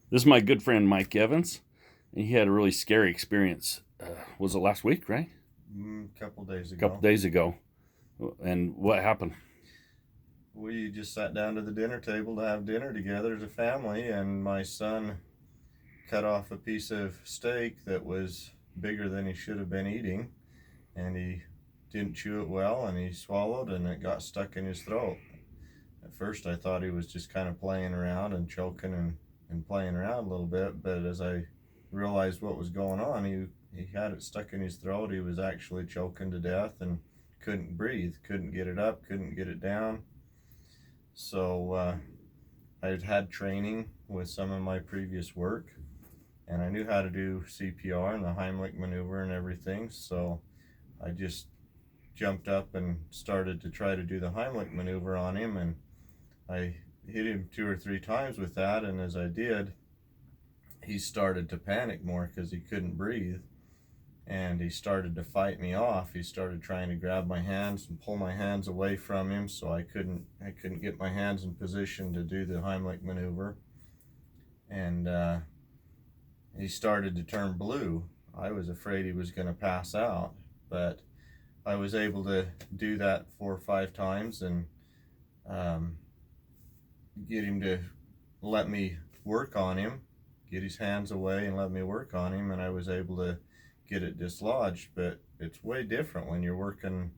This is my good friend Mike Evans, and he had a really scary experience. Was it last week, right? Couple days A couple ago. days ago. And what happened? We just sat down to the dinner table to have dinner together as a family, and my son cut off a piece of steak that was bigger than he should have been eating, and he didn't chew it well, and he swallowed, and it got stuck in his throat. At first, I thought he was just kind of playing around and choking and playing around a little bit, but as I realized what was going on, he had it stuck in his throat. He was actually choking to death and couldn't breathe, couldn't get it up, couldn't get it down. So I'd had training with some of my previous work, and I knew how to do CPR and the heimlich maneuver and everything. So I just jumped up and started to try to do the heimlich maneuver on him, and I hit him 2 or 3 times with that. And as I did, he started to panic more because he couldn't breathe, and he started to fight me off. He started trying to grab my hands and pull my hands away from him, so I couldn't get my hands in position to do the Heimlich maneuver. And he started to turn blue. I was afraid he was going to pass out, but I was able to do that 4 or 5 times and get him to let me work on him, get his hands away and let me work on him, and I was able to get it dislodged. But it's way different when you're working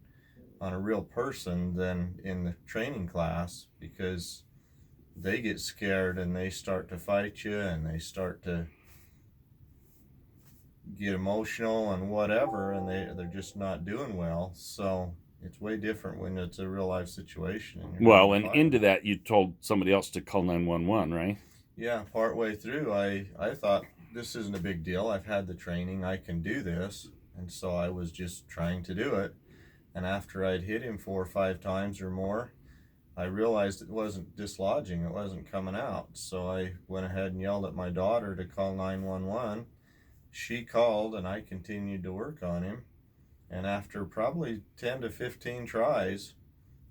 on a real person than in the training class, because they get scared and they start to fight you and they start to get emotional and whatever, and they're just not doing well. So it's way different when it's a real life situation and you're having Well, to and fight into them. that, you told somebody else to call 911, right? Yeah, partway through, I thought this isn't a big deal. I've had the training, I can do this. And so I was just trying to do it. And after I'd hit him 4 or 5 times or more, I realized it wasn't dislodging, it wasn't coming out. So I went ahead and yelled at my daughter to call 911. She called, and I continued to work on him. And after probably 10 to 15 tries,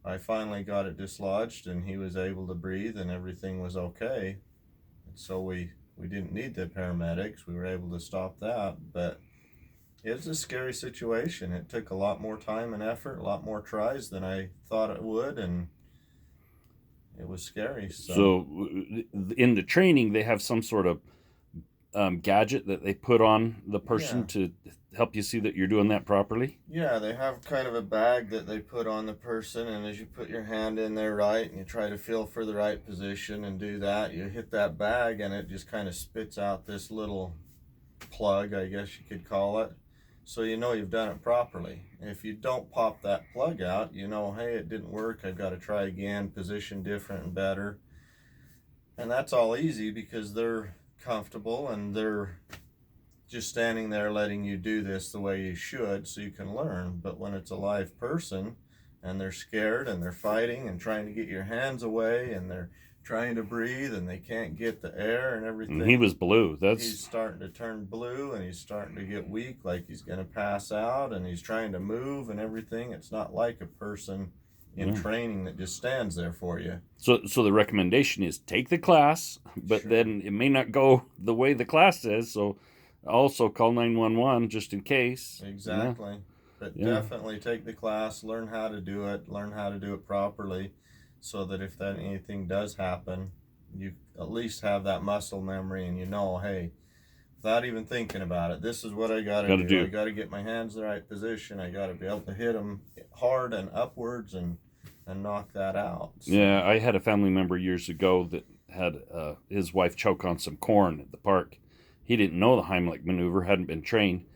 I finally got it dislodged, and he was able to breathe, and everything was okay. So we didn't need the paramedics. We were able to stop that, but it's a scary situation. It took a lot more time and effort, a lot more tries than I thought it would, and it was scary. So So, in the training, they have some sort of gadget that they put on the person yeah, to help you see that you're doing that properly. yeah, they have kind of a bag that they put on the person, and as you put your hand in there right and you try to feel for the right position and do that, you hit that bag and it just kind of spits out this little plug, I guess you could call it. So you know you've done it properly. If you don't pop that plug out, you know, hey, it didn't work. I've got to try again, position different and better. And that's all easy because they're comfortable and they're just standing there letting you do this the way you should so you can learn. But when it's a live person and they're scared and they're fighting and trying to get your hands away and they're trying to breathe and they can't get the air and And he everything, was blue. he's That's starting to turn blue and he's starting to get weak, like he's going to pass out, and he's trying to move and everything. It's not like a person in yeah. training that just stands there for you. So the recommendation is take the class, but Sure. then it may not go the way the class says. So also call 911 just in case. Yeah, Exactly. But yeah. definitely take the class, learn how to do it, learn how to do it properly, so that if that anything does happen, you at least have that muscle memory and you know, hey, without even thinking about it, this is what I got to Got to do. I do. got to get my hands in the right position. I got to be able to hit them hard and upwards and knock that out. Yeah, So I had a family member years ago that had his wife choke on some corn at the park. He didn't know the Heimlich maneuver, hadn't been trained,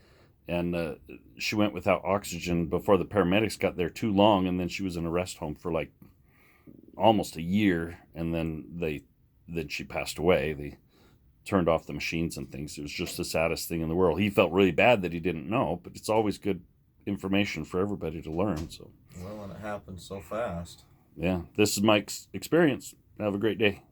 and she went without oxygen before the paramedics got there too long, and then she was in a rest home for like almost a year, and then she passed away. They turned off the machines and things. It was just the saddest thing in the world. He felt really bad that he didn't know, but it's always good information for everybody to learn. So, well, and it happens so fast. yeah, this is Mike's experience. Have a great day.